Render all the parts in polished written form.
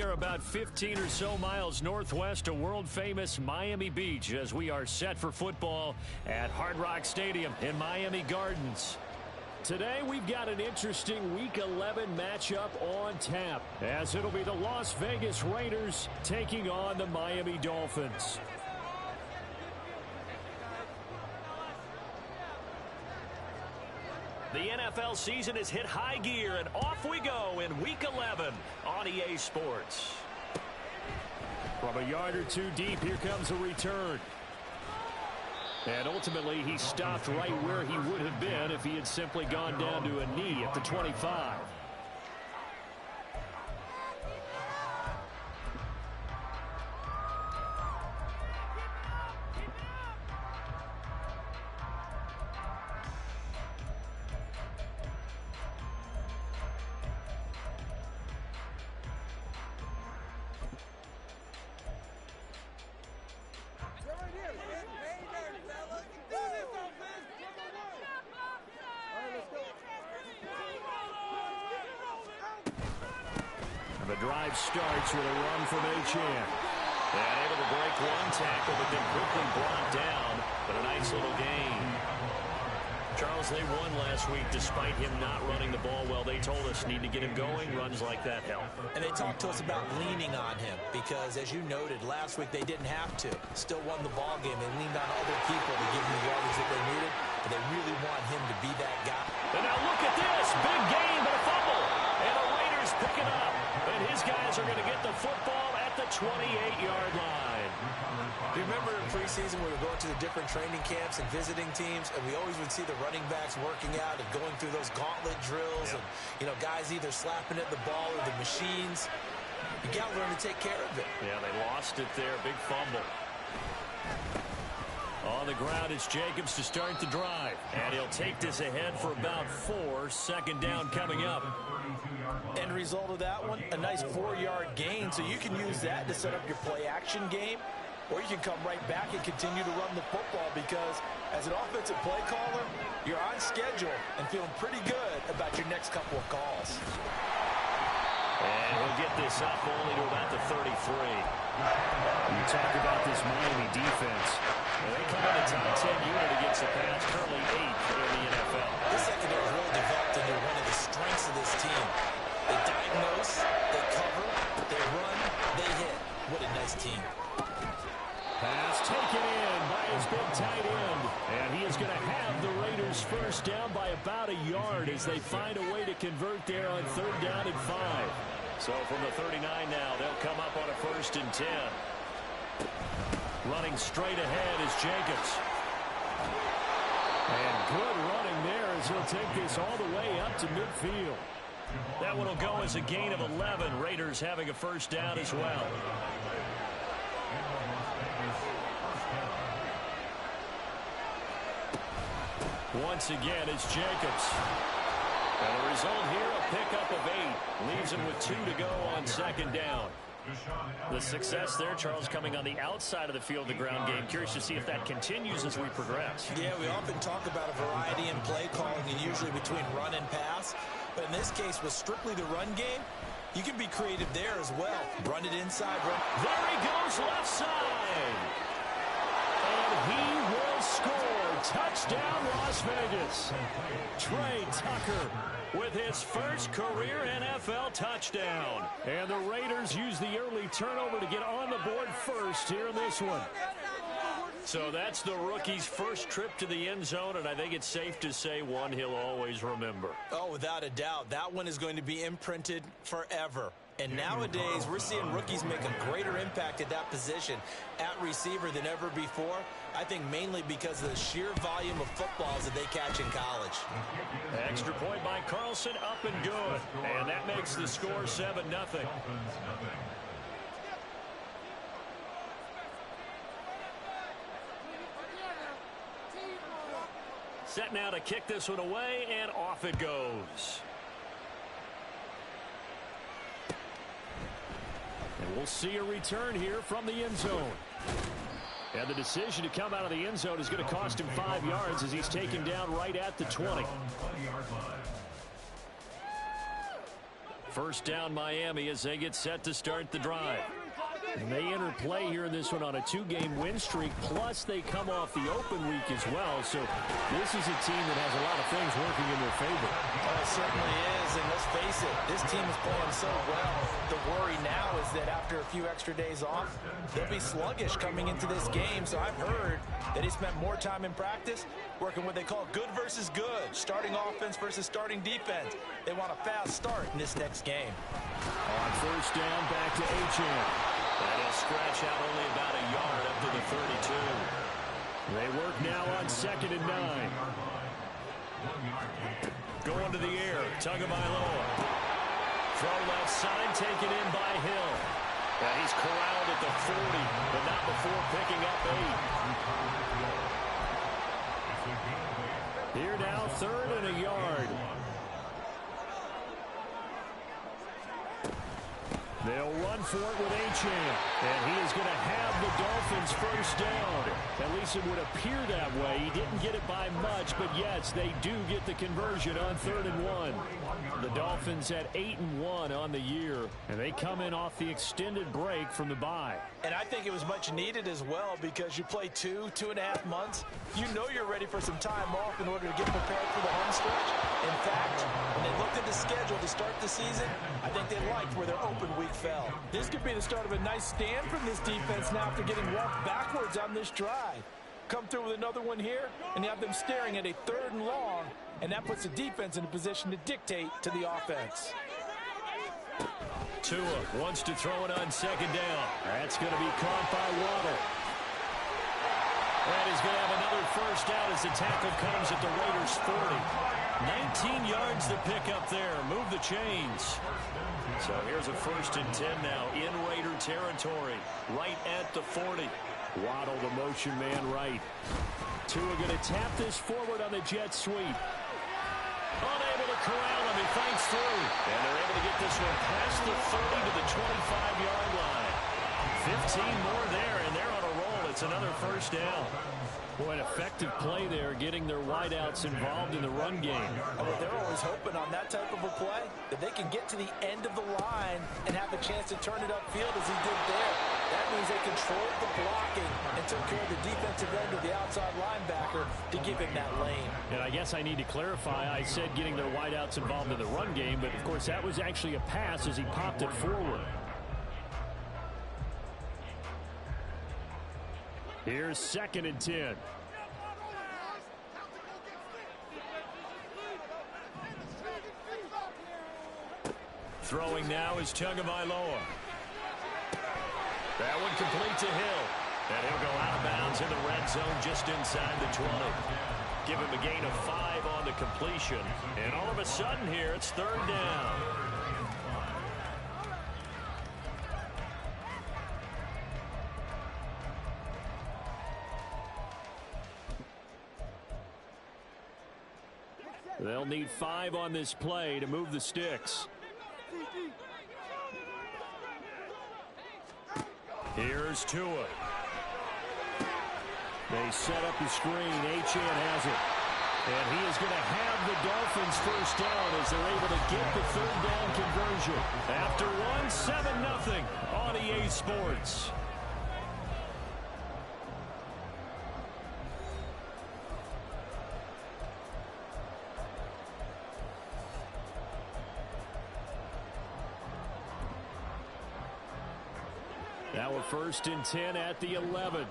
We are about 15 or so miles northwest of world-famous Miami Beach as we are set for football at Hard Rock Stadium in Miami Gardens. Today, we've got an interesting Week 11 matchup on tap, as it'll be the Las Vegas Raiders taking on the Miami Dolphins. The NFL season has hit high gear, and off we go in Week 11 on EA Sports. From a yard or two deep, here comes a return. And ultimately, he stopped right where he would have been if he had simply gone down to a knee at the 25. The drive starts with a run from Achane. And able to break one tackle, but then quickly brought down. But a nice little gain. Charles, they won last week despite him not running the ball well. They told us need to get him going. Runs like that help. And they talked to us about leaning on him because, as you noted, last week they didn't have to. Still won the ball game. They leaned on other people to give them the yardage that they needed. But they really want him to be that guy. And now look at this. Big gain, but a fumble. And the Raiders pick it up. And his guys are going to get the football at the 28-yard line. Remember in preseason we were going to the different training camps and visiting teams, and we always would see the running backs working out and going through those gauntlet drills, and guys either slapping at the ball or the machines. You got to learn to take care of it. Yeah, they lost it there. Big fumble. On the ground, it's Jacobs to start the drive. And he'll take this ahead for about 4. Second down coming up. End result of that one, a nice 4-yard gain. So you can use that to set up your play-action game, or you can come right back and continue to run the football because as an offensive play caller, you're on schedule and feeling pretty good about your next couple of calls. And he'll get this up only to about the 33. You talk about this Miami defense. Well, they come in the top 10 unit against the pass, currently 8th in the NFL. This secondary is really developed into one of the strengths of this team. They diagnose, they cover, they run, they hit. What a nice team. Pass taken in by his big tight end. And he is going to have the Raiders first down by about a yard as they find a way to convert there on 3rd down and 5. So from the 39 now, they'll come up on a 1st and 10. Running straight ahead is Jacobs. And good running there as he'll take this all the way up to midfield. That one will go as a gain of 11. Raiders having a first down as well. Once again, it's Jacobs. And the result here, a pickup of 8. Leaves him with 2 to go on 2nd down. The success there, Charles, coming on the outside of the field, the ground game. Curious to see if that continues as we progress. Yeah, we often talk about a variety in play calling and usually between run and pass. But in this case, with strictly the run game, you can be creative there as well. Run it inside. Run. There he goes, left side. And he will score. Touchdown, Las Vegas. Trey Tucker with his first career NFL touchdown. And the Raiders use the early turnover to get on the board first here in this one. So that's the rookie's first trip to the end zone, and I think it's safe to say one he'll always remember. Oh, without a doubt. That one is going to be imprinted forever. And nowadays, we're seeing rookies make a greater impact at that position at receiver than ever before. I think mainly because of the sheer volume of footballs that they catch in college. Extra point by Carlson, up and good. And that makes the score 7-0. Set now to kick this one away, and off it goes. And we'll see a return here from the end zone. And the decision to come out of the end zone is going to cost him 5 yards as he's taken down right at the 20. First down Miami as they get set to start the drive. And they enter play here in this one on a 2-game win streak, plus they come off the open week as well. So this is a team that has a lot of things working in their favor. Oh, it certainly is, and let's face it, this team is playing so well. The worry now is that after a few extra days off, they'll be sluggish coming into this game. So I've heard that he spent more time in practice working what they call good versus good, starting offense versus starting defense. They want a fast start in this next game. On first down, back to Achane. That'll stretch out only about a yard up to the 32. They work now on 2nd and 9. Going to the air, Tagovailoa. Throw left side, taken in by Hill. And he's corralled at the 40, but not before picking up 8. Here now, 3rd and a yard. They'll run for it with Achane, and he is going to have the Dolphins first down. At least it would appear that way. He didn't get it by much, but yes, they do get the conversion on 3rd and 1. The Dolphins at 8-1 on the year, and they come in off the extended break from the bye. And I think it was much needed as well because you play 2.5 months. You know you're ready for some time off in order to get prepared for the home stretch. In fact, when they looked at the schedule to start the season, I think they liked where their open week fell. This could be the start of a nice stand from this defense now after getting walked backwards on this drive. Come through with another one here, and you have them staring at a 3rd and long, and that puts the defense in a position to dictate to the offense. Tua wants to throw it on 2nd down. That's going to be caught by Waddle. And he's going to have another first down as the tackle comes at the Raiders' 40. 19 yards to pick up there. Move the chains. So here's a 1st and 10 now in Raider territory. Right at the 40. Waddle, the motion man right. Tua going to tap this forward on the jet sweep. Unable to corral him. He fights through. And they're able to get this one past the 30 to the 25-yard line. 15 more there, and they're on a roll. It's another first down. Boy, an effective play there, getting their wideouts involved in the run game. Oh, they're always hoping on that type of a play that they can get to the end of the line and have a chance to turn it upfield as he did there. That means they controlled the blocking and took care of the defensive end of the outside linebacker to give him that lane. And I guess I need to clarify, I said getting their wideouts involved in the run game, but of course that was actually a pass as he popped it forward. Here's 2nd and 10. Throwing now is Tagovailoa. That one complete to Hill. And he'll go out of bounds in the red zone just inside the 20. Give him a gain of 5 on the completion. And all of a sudden here, it's 3rd down. They'll need 5 on this play to move the sticks. Here's Tua. They set up the screen. Achane has it. And he is going to have the Dolphins first down as they're able to get the 3rd down conversion. After 7-0 on EA Sports. Now a 1st and 10 at the 11.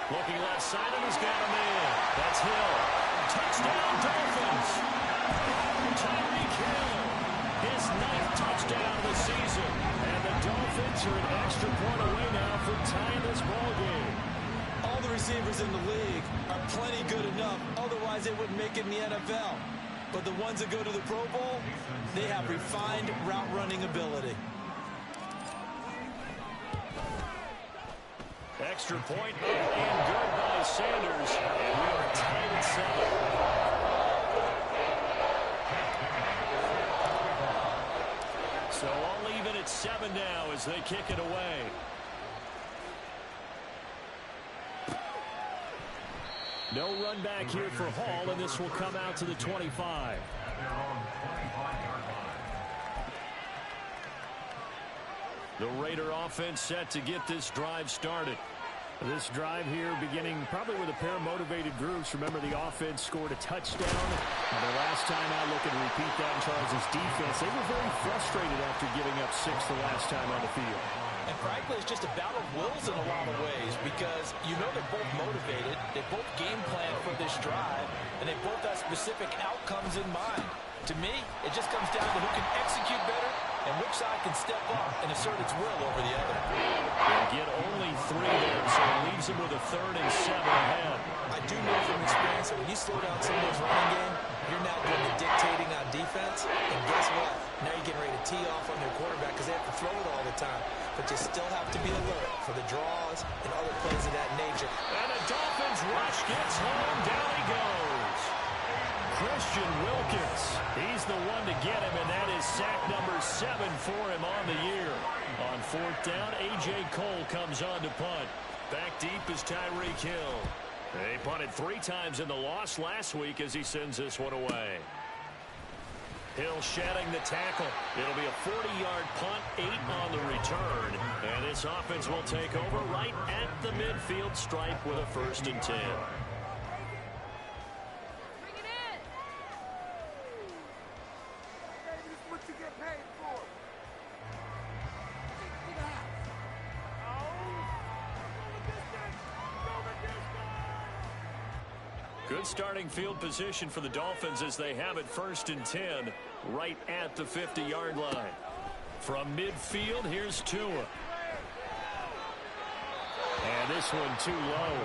Looking left side, and he's got a man. That's Hill. Touchdown, Dolphins. Tyreek Hill. His 9th touchdown of the season. And the Dolphins are an extra point away now from tying this ball game. All the receivers in the league are plenty good enough. Otherwise, they wouldn't make it in the NFL. But the ones that go to the Pro Bowl, they have refined route running ability. Extra point and good by Sanders. And we are tied at 7. So all even at 7 now as they kick it away. No run back here for Hall, and this will come out to the 25. The Raider offense set to get this drive started. This drive here beginning probably with a pair of motivated groups. Remember, the offense scored a touchdown. And their last time out, looking to repeat that in Charles' defense. They were very frustrated after giving up 6 the last time on the field. And frankly, it's just a battle of wills in a lot of ways because you know they're both motivated. They both game plan for this drive, and they both have specific outcomes in mind. To me, it just comes down to who can execute better and which side can step up and assert its will over the other. They get only 3 there, so it leaves them with a 3rd and 7 ahead. I do know from experience that when you slow down someone's running game, you're now doing the dictating on defense. And guess what? Now you're getting ready to tee off on their quarterback because they have to throw it all the time. But you still have to be alert for the draws and other plays of that nature. And the Dolphins rush gets home. Down he goes. Christian Wilkins. He's the one to get him, and that is sack number 7 for him on the year. On 4th down, A.J. Cole comes on to punt. Back deep is Tyreek Hill. They punted 3 times in the loss last week as he sends this one away. Hill shedding the tackle. It'll be a 40-yard punt, 8 on the return. And this offense will take over right at the midfield stripe with a 1st and 10. Good starting field position for the Dolphins as they have it 1st and 10 right at the 50-yard line. From midfield, here's Tua. And this one too low.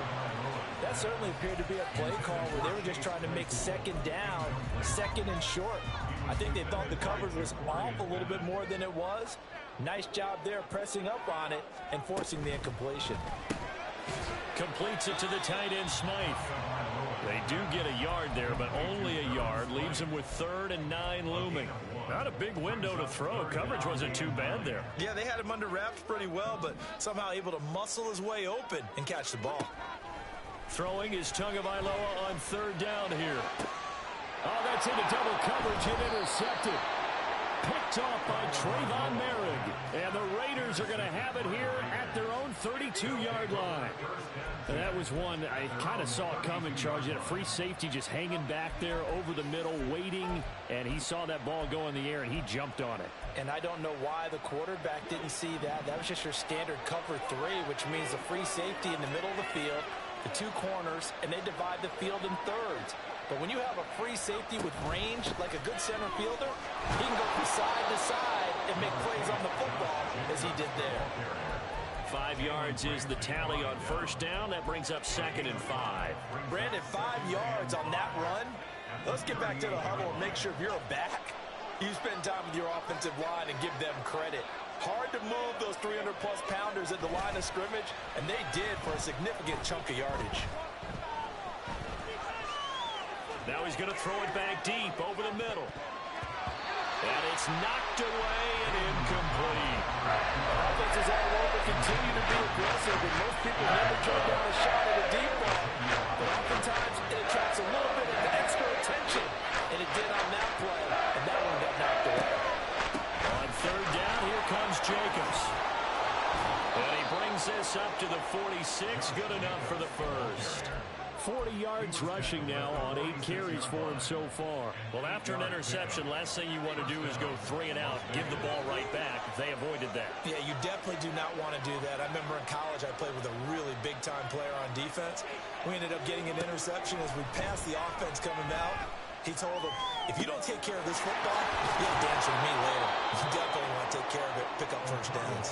That certainly appeared to be a play call where they were just trying to make 2nd down, 2nd and short. I think they thought the coverage was off a little bit more than it was. Nice job there pressing up on it and forcing the incompletion. Completes it to the tight end, Smythe. They do get a yard there, but only a yard. Leaves him with 3rd and 9 looming. Not a big window to throw. Coverage wasn't too bad there. Yeah, they had him under wraps pretty well, but somehow able to muscle his way open and catch the ball. Throwing is Tagovailoa on 3rd down here. Oh, that's into double coverage and intercepted. Picked off by Trayvon Merrick. And the Raiders are going to have it here at their own 32-yard line. And that was one I kind of saw it coming, Charles. You had a free safety just hanging back there over the middle, waiting, and he saw that ball go in the air, and he jumped on it. And I don't know why the quarterback didn't see that. That was just your standard cover 3, which means a free safety in the middle of the field, the 2 corners, and they divide the field in thirds. But when you have a free safety with range, like a good center fielder, he can go from side to side and make plays on the football as he did there. 5 yards is the tally on 1st down. That brings up 2nd and 5. Brandon, 5 yards on that run. Let's get back to the huddle and make sure if you're a back, you spend time with your offensive line and give them credit. Hard to move those 300-plus pounders at the line of scrimmage, and they did for a significant chunk of yardage. Now he's going to throw it back deep over the middle. And it's knocked away and incomplete. Offenses all over continue to be aggressive, and most people never turn down a shot at a deep ball. But oftentimes it attracts a little bit of extra attention, and it did on that play, and that one got knocked away. On 3rd down, here comes Jacobs. And he brings this up to the 46, good enough for the 1st. 40 yards rushing now on 8 carries for him so far. Well, after an interception, last thing you want to do is go 3 and out, give the ball right back. They avoided that. Yeah, you definitely do not want to do that. I remember in college I played with a really big-time player on defense. We ended up getting an interception as we passed the offense coming out. He told him, if you don't take care of this football, you'll dance with me later. You definitely want to take care of it, pick up 1st downs.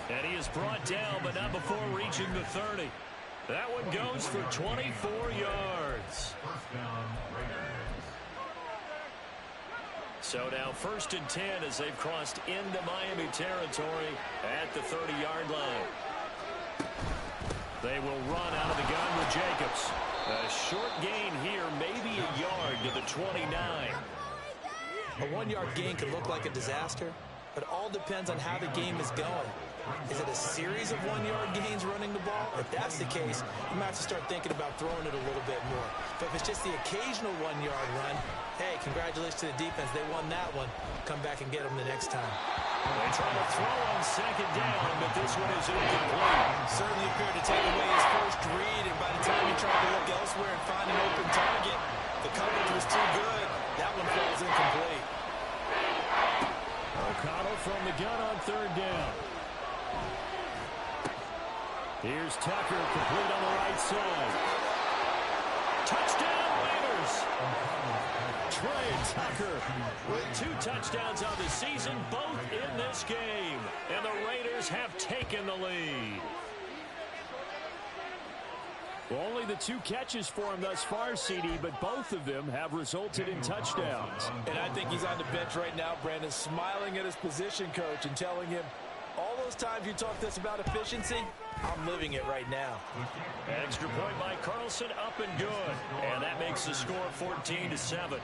And he is brought down, but not before reaching the 30. That one goes for 24 yards. So now 1st and 10 as they've crossed into Miami territory at the 30-yard line. They will run out of the gun with Jacobs. A short gain here, maybe a yard to the 29. A 1-yard gain could look like a disaster, but it all depends on how the game is going. Is it a series of 1-yard gains running the ball? If that's the case, you might have to start thinking about throwing it a little bit more. But if it's just the occasional 1-yard run, hey, congratulations to the defense. They won that one. Come back and get them the next time. They try to throw on second down, but this one is incomplete. Certainly appeared to take away his first read, and by the time he tried to look elsewhere and find an open target, the coverage was too good. That one falls incomplete. O'Connell from the gun on third down. Here's Tucker, complete on the right side. Touchdown, Raiders! Trey Tucker with 2 touchdowns on the season, both in this game. And the Raiders have taken the lead. Well, only the 2 catches for him thus far, CD, but both of them have resulted in touchdowns. And I think he's on the bench right now, Brandon, smiling at his position coach and telling him, all those times you talked to us about efficiency, I'm living it right now. Extra point by Carlson, up and good. And that makes the score 14-7.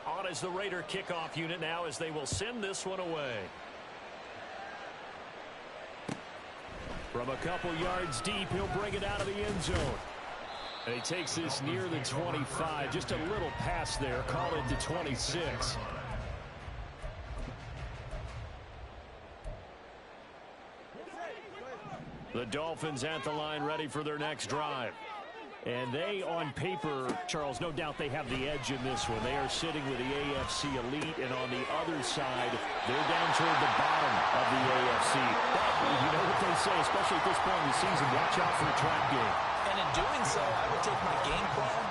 On is the Raider kickoff unit now as they will send this one away. From a couple yards deep, he'll bring it out of the end zone. And he takes this near the 25. Just a little pass there. Call it the 26. The Dolphins at the line, ready for their next drive. And they, on paper, Charles, no doubt they have the edge in this one. They are sitting with the AFC elite, and on the other side, they're down toward the bottom of the AFC. But you know what they say, especially at this point in the season, watch out for a trap game. And in doing so, I would take my game plan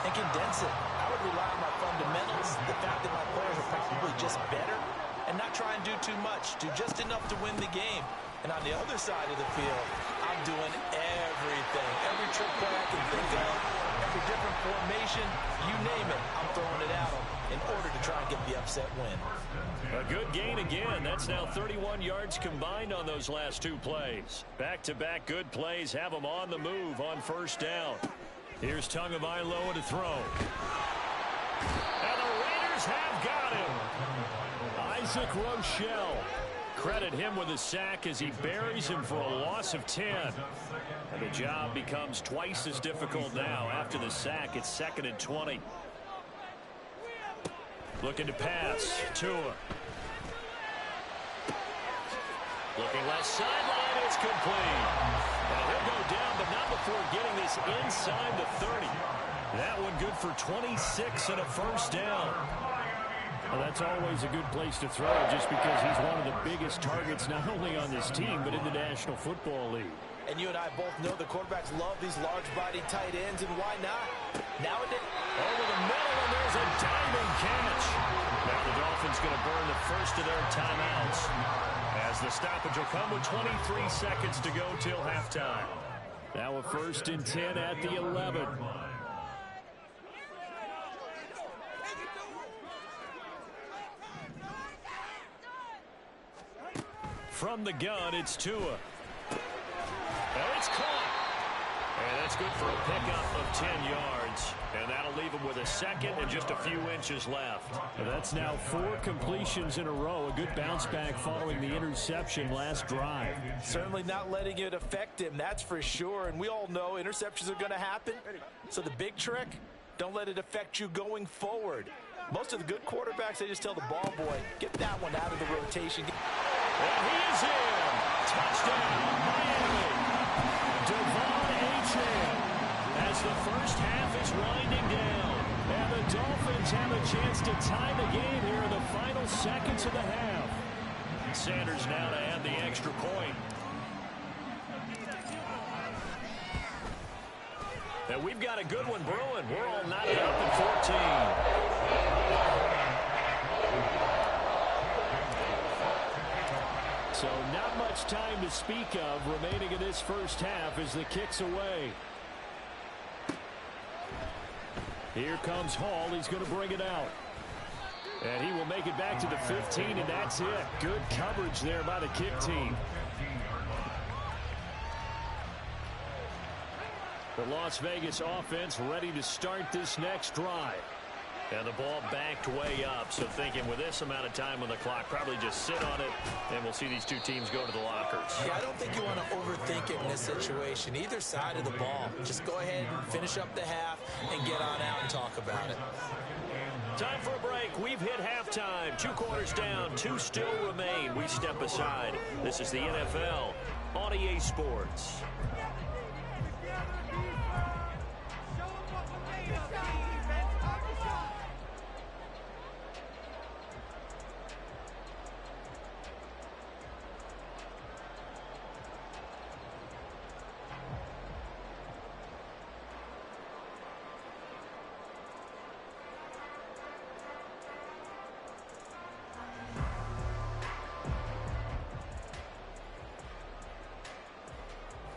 and condense it. I would rely on my fundamentals, the fact that my players are probably just better, and not try and do too much, do just enough to win the game. And on the other side of the field, I'm doing everything. Every trick play I can think of, every different formation, you name it, I'm throwing it at them in order to try and get the upset win. A good gain again. That's now 31 yards combined on those last 2 plays. Back-to-back good plays have them on the move on first down. Here's Tagovailoa to throw. And the Raiders have got him. Isaac Rochelle. Credit him with a sack as he buries him for a loss of 10. And the job becomes twice as difficult now. After the sack, it's 2nd and 20. Looking to pass. Tua. Looking left sideline. It's complete. And he'll go down, but not before getting this inside the 30. That one good for 26 and a first down. Well, that's always a good place to throw just because he's one of the biggest targets not only on this team but in the National Football League. And you and I both know the quarterbacks love these large-bodied tight ends, and why not? Nowadays, over the middle, and there's a diving catch. Now the Dolphins going to burn the first of their timeouts as the stoppage will come with 23 seconds to go till halftime. Now a 1st and 10 at the 11. From the gun, it's Tua. And it's caught. And that's good for a pickup of 10 yards. And that'll leave him with a second and just a few inches left. And that's now 4 completions in a row. A good bounce back following the interception last drive. Certainly not letting it affect him, that's for sure. And we all know interceptions are going to happen. So the big trick, don't let it affect you going forward. Most of the good quarterbacks, they just tell the ball boy, get that one out of the rotation. And he is in. Touchdown, Miami. Devon Achane as the first half is winding down. And the Dolphins have a chance to tie the game here in the final seconds of the half. Sanders now to add the extra point. And we've got a good one brewing. We're all knotted up at 14. So not much time to speak of remaining in this first half as the kick's away. Here comes Hall. He's going to bring it out. And he will make it back to the 15, and that's it. Good coverage there by the kick team. The Las Vegas offense ready to start this next drive. And the ball backed way up, so thinking with this amount of time on the clock, probably just sit on it, and we'll see these two teams go to the lockers. Yeah, I don't think you want to overthink it in this situation. Either side of the ball. Just go ahead and finish up the half and get on out and talk about it. Time for a break. We've hit halftime. 2 quarters down, 2 still remain. We step aside. This is the NFL on EA Sports.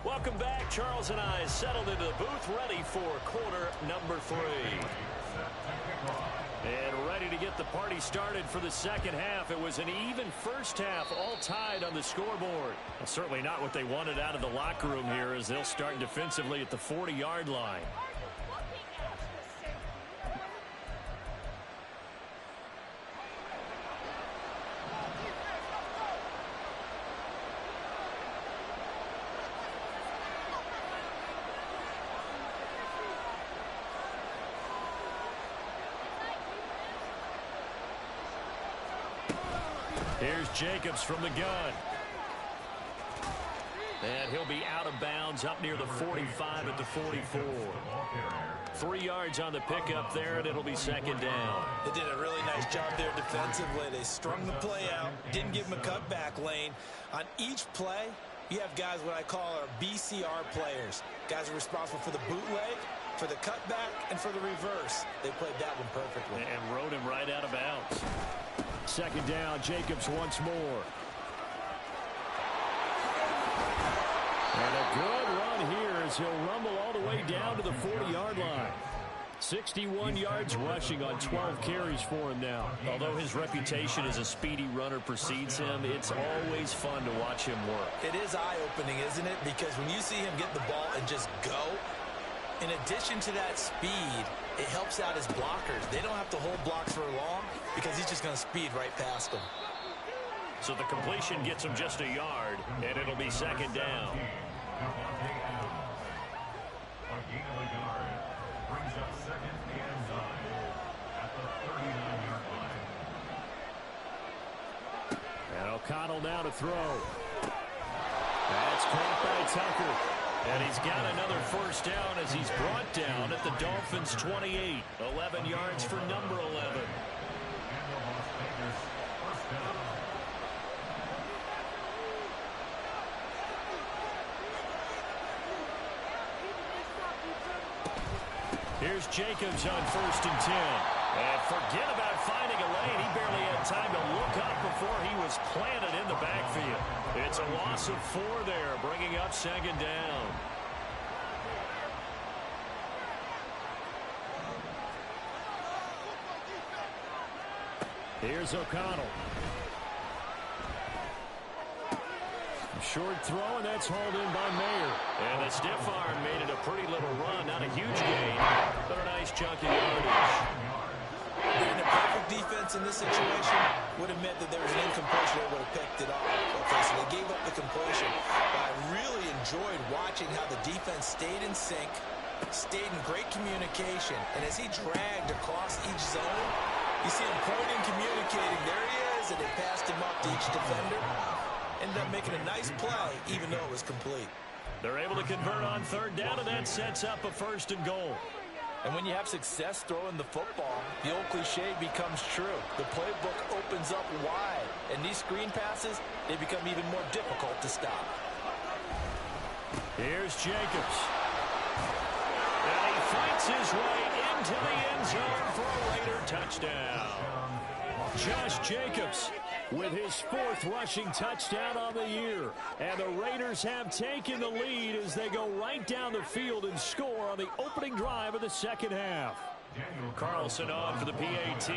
Welcome back. Charles and I settled into the booth, ready for quarter number 3. And ready to get the party started for the second half. It was an even first half, all tied on the scoreboard. Well, certainly not what they wanted out of the locker room here, as they'll start defensively at the 40-yard line. Here's Jacobs from the gun. And he'll be out of bounds up near the 45 at the 44. 3 yards on the pickup there, and it'll be second down. They did a really nice job there defensively. They strung the play out, didn't give him a cutback lane. On each play, you have guys what I call our BCR players. Guys are responsible for the bootleg, for the cutback, and for the reverse. They played that one perfectly. And rode him right out of bounds. Second down, Jacobs once more. And a good run here as he'll rumble all the way down to the 40-yard line. 61 yards rushing on 12 carries for him now. Although his reputation as a speedy runner precedes him, it's always fun to watch him work. It is eye-opening, isn't it? Because when you see him get the ball and just go, in addition to that speed, it helps out his blockers. They don't have to hold blocks for long because he's just going to speed right past them. So the completion gets him just a yard, and it'll be second down. And O'Connell now to throw. That's caught by Tucker. And he's got another first down as he's brought down at the Dolphins' 28. 11 yards for number 11. Here's Jacobs on 1st and 10. And forget about finding a lane. He barely had time to look up before he was planted in the backfield. It's a loss of 4 there, bringing up second down. Here's O'Connell. Short throw, and that's hauled in by Mayer. And the stiff arm made it a pretty little run. Not a huge gain, but a nice chunk of yardage. And the perfect defense in this situation would have meant that there was an incompletion. They would have picked it off. Okay, so they gave up the completion. But I really enjoyed watching how the defense stayed in sync, stayed in great communication. And as he dragged across each zone, you see him pointing, communicating. There he is, and they passed him up to each defender. Ended up making a nice play, even though it was complete. They're able to convert on 3rd down, and that sets up a 1st and goal. And when you have success throwing the football, the old cliche becomes true. The playbook opens up wide, and these screen passes, they become even more difficult to stop. Here's Jacobs. And he fights his way into the end zone for a Raider touchdown. Josh Jacobs with his 4th rushing touchdown on the year. And the Raiders have taken the lead as they go right down the field and score on the opening drive of the second half. Carlson on for the PAT.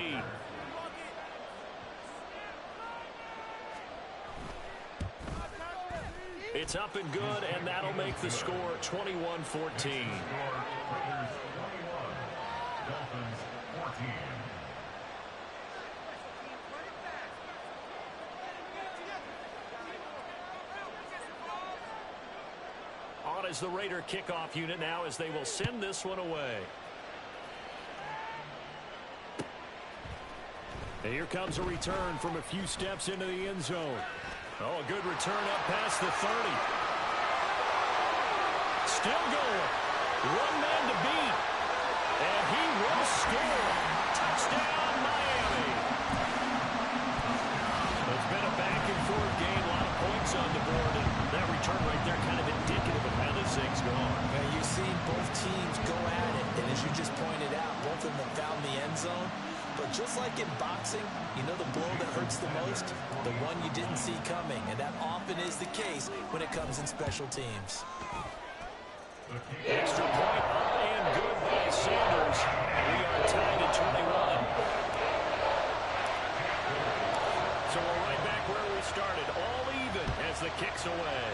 It's up and good, and that'll make the score 21-14. is the Raider kickoff unit now as they will send this one away. And here comes a return from a few steps into the end zone. Oh, a good return up past the 30. Still going. One man to beat. And he will score. Touchdown, Miami. It's been a back-and-forth game. A lot of points on the board. And that return right there kind of indicative of how this thing's going. Yeah, you've seen both teams go at it. And as you just pointed out, both of them found the end zone. But just like in boxing, you know the blow that hurts the most? The one you didn't see coming. And that often is the case when it comes in special teams. Extra point up and good by Sanders. We are tied at 21. So we're right back where we started. All even as the kick's away.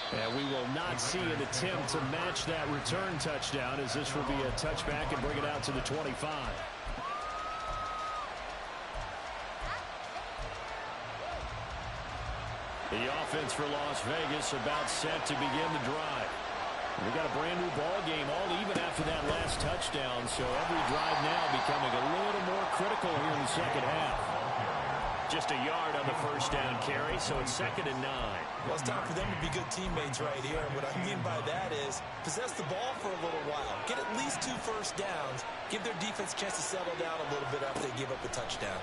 And we will not see an attempt to match that return touchdown, as this will be a touchback and bring it out to the 25. The offense for Las Vegas about set to begin the drive. We got a brand new ball game, all even after that last touchdown, so every drive now becoming a little more critical here in the second half. Just a yard on the first down carry, so it's 2nd and 9. Well, it's time for them to be good teammates right here. And what I mean by that is possess the ball for a little while. Get at least 2 first downs. Give their defense a chance to settle down a little bit after they give up a touchdown.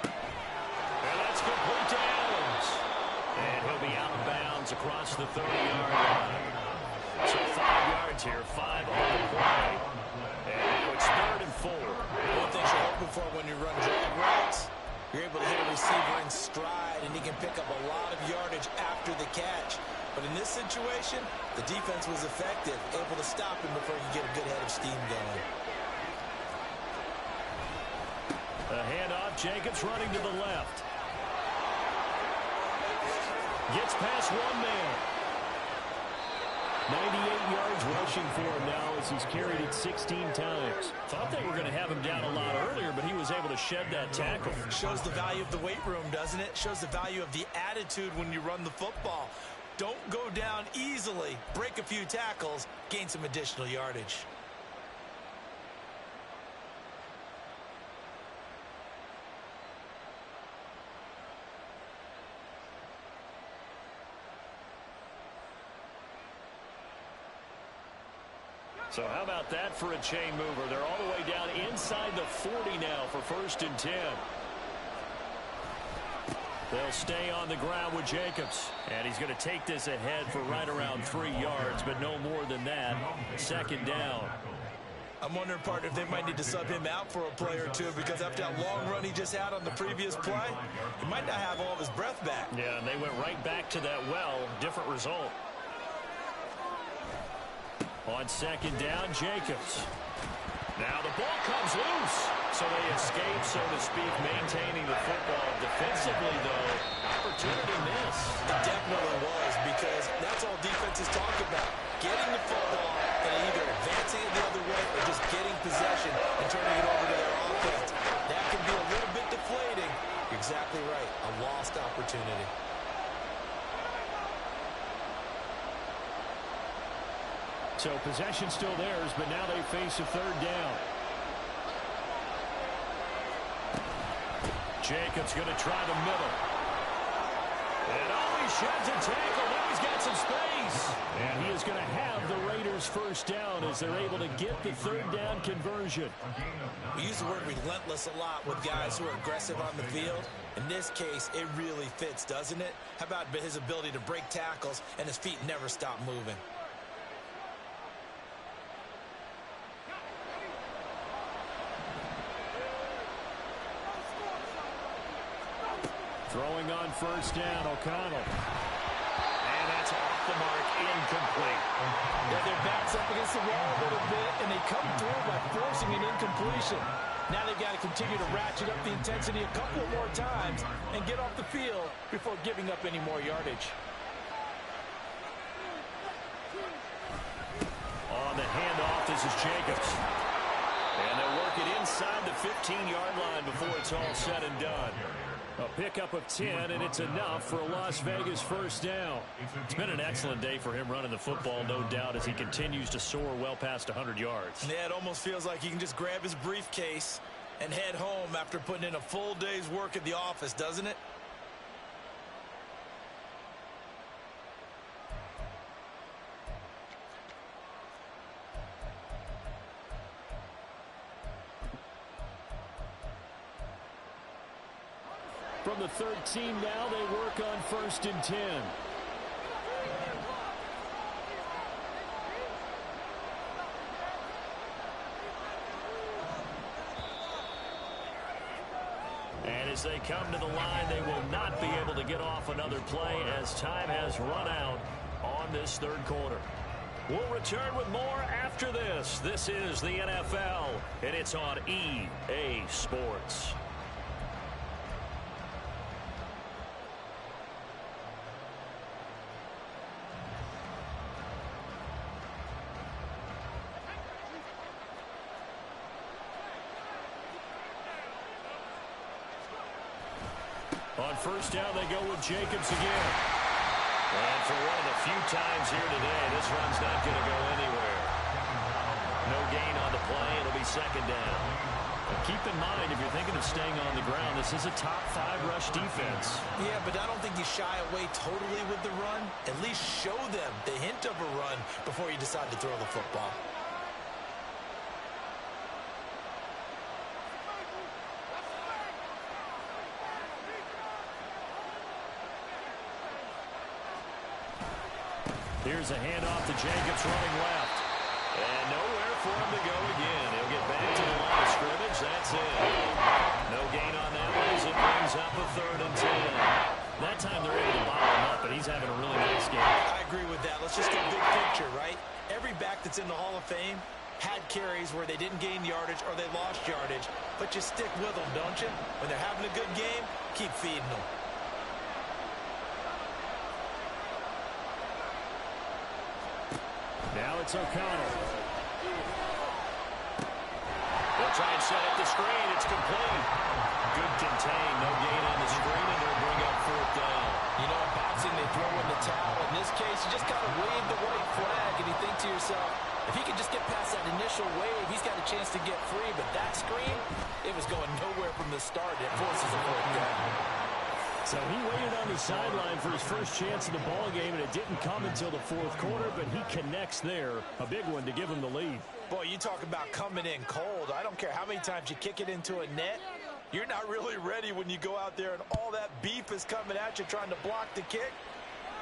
And that's complete to Adams. And he'll be out of bounds across the 30-yard line. So 5 yards here, 5 on the play. And now it's 3rd and 4. One thing you're hoping for when you run drag routes, you're able to hit a receiver in stride, and he can pick up a lot of yardage after the catch. But in this situation, the defense was effective, able to stop him before he could get a good head of steam going. A handoff, Jacobs running to the left. Gets past one man. 98 yards rushing for him now as he's carried it 16 times. Thought they were going to have him down a lot earlier, but he was able to shed that tackle. Shows the value of the weight room, doesn't it? Shows the value of the attitude when you run the football. Don't go down easily. Break a few tackles, gain some additional yardage. So how about that for a chain mover? They're all the way down inside the 40 now for 1st and 10. They'll stay on the ground with Jacobs. And he's going to take this ahead for right around 3 yards, but no more than that. 2nd down. I'm wondering, partner, if they might need to sub him out for a play or two, because after that long run he just had on the previous play, he might not have all of his breath back. Yeah, and they went right back to that well. Different result. On 2nd down, Jacobs. Now the ball comes loose. So they escape, so to speak, maintaining the football. Defensively, though, opportunity missed. It definitely was, because that's all defenses talk about. Getting the football and either advancing it the other way or just getting possession and turning it over to their offense. That can be a little bit deflating. You're exactly right. A lost opportunity. So possession still theirs, but now they face a 3rd down. Jacobs going to try the middle. And he sheds a tackle. Now he's got some space. And he is going to have the Raiders' 1st down as they're able to get the 3rd down conversion. We use the word relentless a lot with guys who are aggressive on the field. In this case, it really fits, doesn't it? How about his ability to break tackles and his feet never stop moving? Throwing on 1st down, O'Connell. And that's off the mark, incomplete. Yeah, their back's up against the wall a little bit, and they come through by forcing an incompletion. Now they've got to continue to ratchet up the intensity a couple more times and get off the field before giving up any more yardage. On the handoff, this is Jacobs. And they'll work it inside the 15-yard line before it's all said and done. A pickup of 10, and it's enough for a Las Vegas first down. It's been an excellent day for him running the football, no doubt, as he continues to soar well past 100 yards. Yeah, it almost feels like he can just grab his briefcase and head home after putting in a full day's work at the office, doesn't it? From the 13 now, they work on 1st and 10. And as they come to the line, they will not be able to get off another play as time has run out on this 3rd quarter. We'll return with more after this. This is the NFL, and it's on EA Sports. On 1st down, they go with Jacobs again. And for one of the few times here today, this run's not going to go anywhere. No gain on the play. It'll be 2nd down. But keep in mind, if you're thinking of staying on the ground, this is a top 5 rush defense. Yeah, but I don't think you shy away totally with the run. At least show them the hint of a run before you decide to throw the football. Here's a handoff to Jacobs running left. And nowhere for him to go again. He'll get back to the line of scrimmage. That's it. No gain on that one as it brings up a 3rd and 10. That time they're able to bottle him up, and he's having a really nice game. I agree with that. Let's just go big picture, right? Every back that's in the Hall of Fame had carries where they didn't gain yardage or they lost yardage. But you stick with them, don't you? When they're having a good game, keep feeding them. Now it's O'Connell. They'll try and set up the screen. It's complete. Good contain. No gain on the screen, and they'll bring up 4th down. You know, in boxing, they throw in the towel. In this case, you just kind of wave the white flag, and you think to yourself, if he could just get past that initial wave, he's got a chance to get free. But that screen, it was going nowhere from the start. It forces a 4th down. So he waited on the sideline for his first chance in the ball game, and it didn't come until the 4th quarter, but he connects there. A big one to give him the lead. Boy, you talk about coming in cold. I don't care how many times you kick it into a net. You're not really ready when you go out there and all that beef is coming at you trying to block the kick.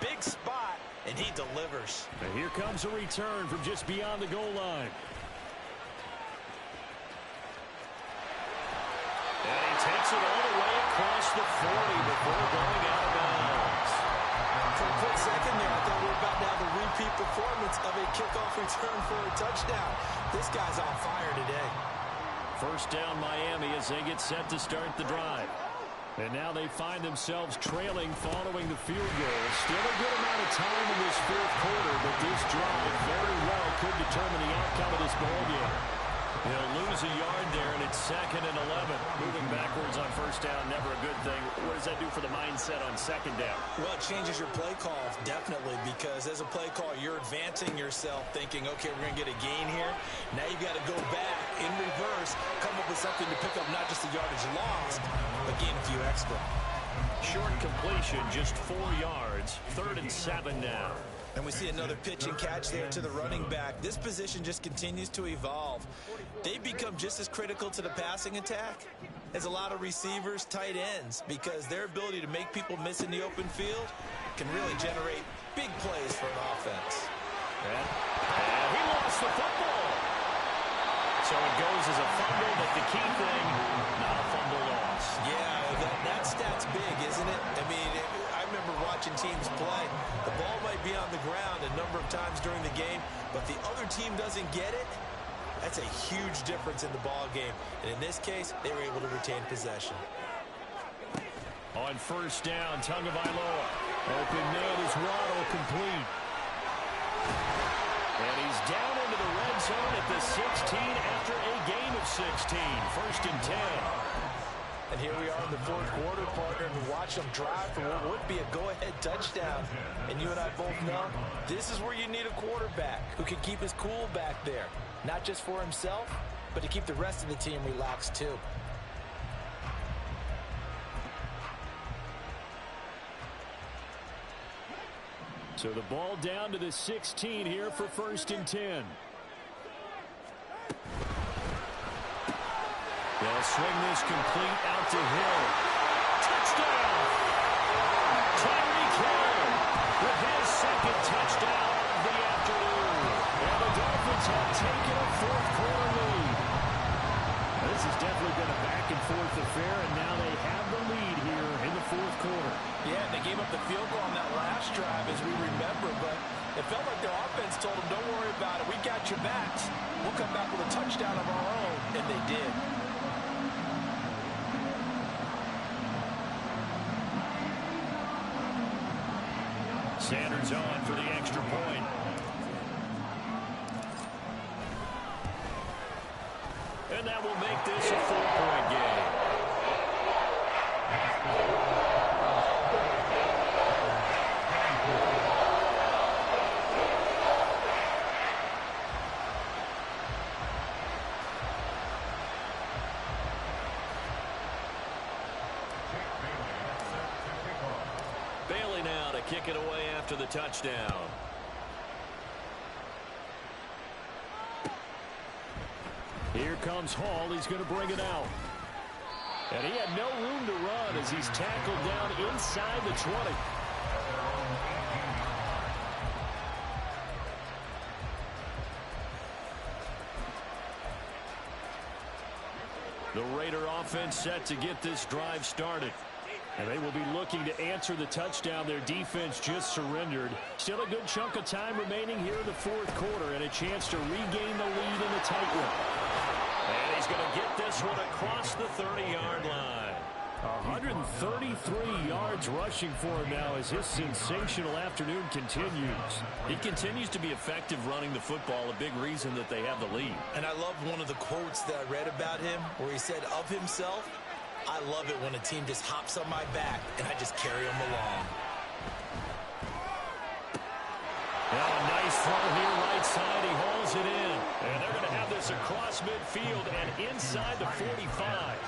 Big spot, and he delivers. And here comes a return from just beyond the goal line. And he takes it all the way across the 40 before going out of bounds. For a quick second there, I thought we were about to have a repeat performance of a kickoff return for a touchdown. This guy's on fire today. 1st down Miami as they get set to start the drive. And now they find themselves trailing following the field goal. Still a good amount of time in this 4th quarter, but this drive very well could determine the outcome of this ballgame. They'll lose a yard there, and it's 2nd and 11. Moving backwards on 1st down, never a good thing. What does that do for the mindset on 2nd down? Well, it changes your play call, definitely, because as a play call, you're advancing yourself thinking, okay, we're going to get a gain here. Now you've got to go back in reverse, come up with something to pick up not just the yardage lost, but gain a few extra. Short completion, just 4 yards. 3rd and 7 now. And we see another pitch and catch there to the running back. This position just continues to evolve. They become just as critical to the passing attack as a lot of receivers, tight ends, because their ability to make people miss in the open field can really generate big plays for an offense. And he lost the football. So it goes as a fumble, but the key thing, not a fumble loss. Yeah, that stat's big, isn't it? I mean, I remember watching teams play. The ball might be on the ground a number of times during the game, but the other team doesn't get it. That's a huge difference in the ball game. And in this case, they were able to retain possession. On 1st down, Tagovailoa. Open man is Waddle, complete. And he's down into the red zone at the 16 after a gain of 16. 1st and 10. And here we are in the fourth quarter, partner, and watch them drive for what would be a go-ahead touchdown. And you and I both know this is where you need a quarterback who can keep his cool back there, not just for himself, but to keep the rest of the team relaxed too. So the ball down to the 16 here for 1st and 10. They'll swing this complete out to Hill. Touchdown! Tyreek Hill with his second touchdown of the afternoon. And the Dolphins have taken a fourth-quarter lead. This has definitely been a back-and-forth affair, and now they have the lead here in the fourth quarter. Yeah, they gave up the field goal on that last drive, as we remember, but it felt like their offense told them, don't worry about it, we got your backs. We'll come back with a touchdown of our own, and they did. Sanders on for the extra point. And that will make this a 4-point game. Bailey now to kick it away after the touchdown. Here comes Hall. He's going to bring it out. And he had no room to run as he's tackled down inside the 20. The Raider offense set to get this drive started. And they will be looking to answer the touchdown their defense just surrendered. Still a good chunk of time remaining here in the fourth quarter and a chance to regain the lead in the tight one. And he's going to get this one across the 30-yard line. 133 yards rushing for him now as his sensational afternoon continues. He continues to be effective running the football, a big reason that they have the lead. And I love one of the quotes that I read about him where he said of himself, I love it when a team just hops on my back and I just carry them along. Nice throw here right side. He hauls it in. And they're going to have this across midfield and inside the 45.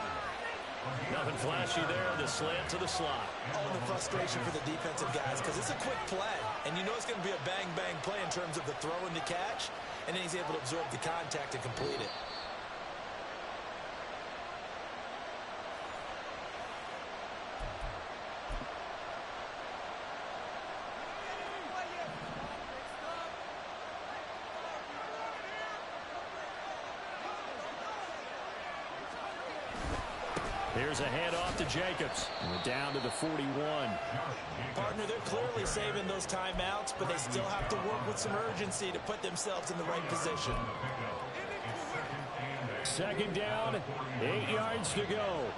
Nothing flashy there. The slant to the slot. Oh, and the frustration for the defensive guys because it's a quick play. And you know it's going to be a bang-bang play in terms of the throw and the catch. And then he's able to absorb the contact and complete it. Here's a handoff to Jacobs. And we're down to the 41. Partner, they're clearly saving those timeouts, but they still have to work with some urgency to put themselves in the right position. Second down, 8 yards to go.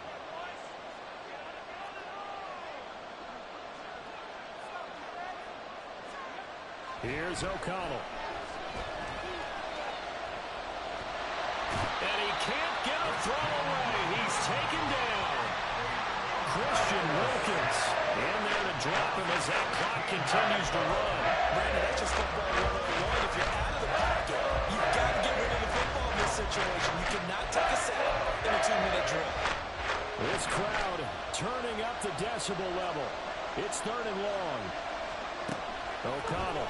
Here's O'Connell. And he can't get a throw away. He's taken down. Christian Wilkins in there to drop him as that clock continues to run. Brandon, that's just football 101. If you're out of the pocket, you've got to get rid of the football in this situation. You cannot take a sack in a 2-minute drill. This crowd turning up the decibel level. It's 3rd and long. O'Connell.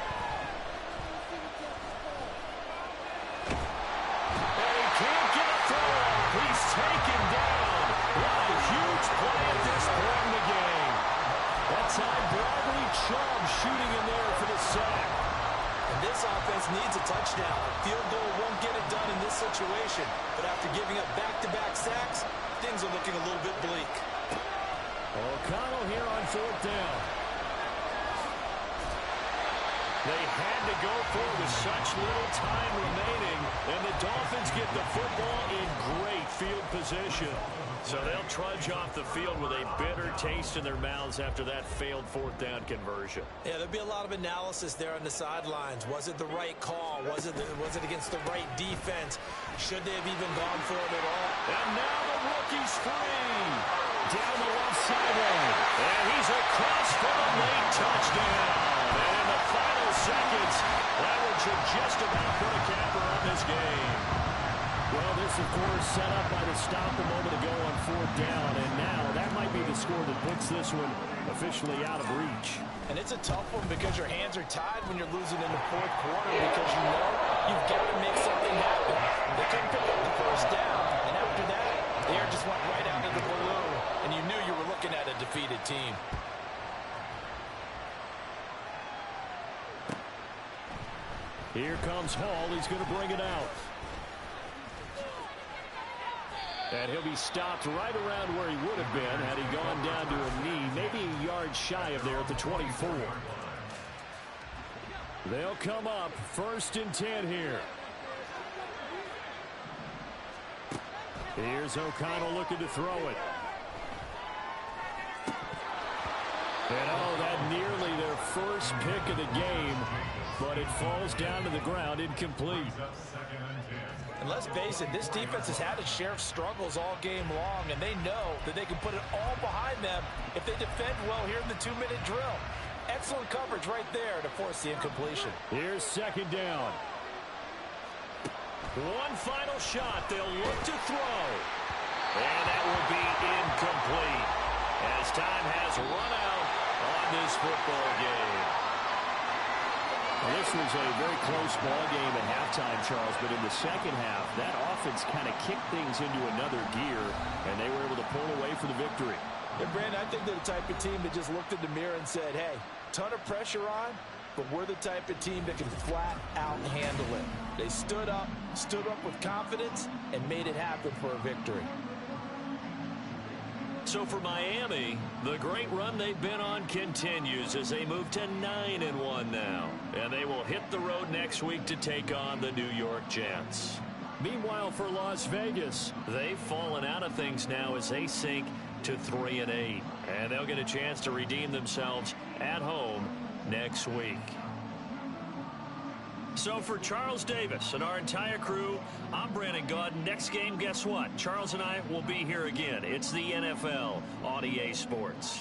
He's taken down. What a huge play at this point in the game. That time, Bradley Chubb shooting in there for the sack. And this offense needs a touchdown. A field goal won't get it done in this situation. But after giving up back-to-back sacks, things are looking a little bit bleak. O'Connell here on 4th down. They had to go for it with such little time remaining, and the Dolphins get the football in great field position. So they'll trudge off the field with a bitter taste in their mouths after that failed fourth down conversion. Yeah, there'll be a lot of analysis there on the sidelines. Was it the right call? Was it against the right defense? Should they have even gone for it at all? And now the rookie's free. Down the left sideline. And he's across for a late touchdown. And in the final seconds, that one should just about put a capper on this game. Well, this, of course, set up by the stop a moment ago on fourth down. And now that might be the score that puts this one officially out of reach. And it's a tough one because your hands are tied when you're losing in the fourth quarter because you know you've got to make something happen. They couldn't pick up the first down. And after that, the air just went right out of the balloon. And you knew you were looking at a defeated team. Here comes Hall. He's going to bring it out. And he'll be stopped right around where he would have been had he gone down to a knee, maybe a yard shy of there at the 24. They'll come up 1st and 10 here. Here's O'Connell looking to throw it. And oh, that nearly their first pick of the game, but it falls down to the ground incomplete. And let's face it, this defense has had its share of struggles all game long, and they know that they can put it all behind them if they defend well here in the 2-minute drill. Excellent coverage right there to force the incompletion. Here's 2nd down. One final shot. They'll look to throw. And that will be incomplete as time has run out on this football game. Well, this was a very close ball game at halftime, Charles, but in the second half, that offense kind of kicked things into another gear, and they were able to pull away for the victory. And Brandon, I think they're the type of team that just looked in the mirror and said, hey, ton of pressure on, but we're the type of team that can flat out handle it. They stood up with confidence, and made it happen for a victory. So for Miami, the great run they've been on continues as they move to 9-1 now. And they will hit the road next week to take on the New York Jets. Meanwhile, for Las Vegas, they've fallen out of things now as they sink to 3-8. And they'll get a chance to redeem themselves at home next week. So for Charles Davis and our entire crew, I'm Brandon Gaudin. Next game, guess what? Charles and I will be here again. It's the NFL on EA Sports.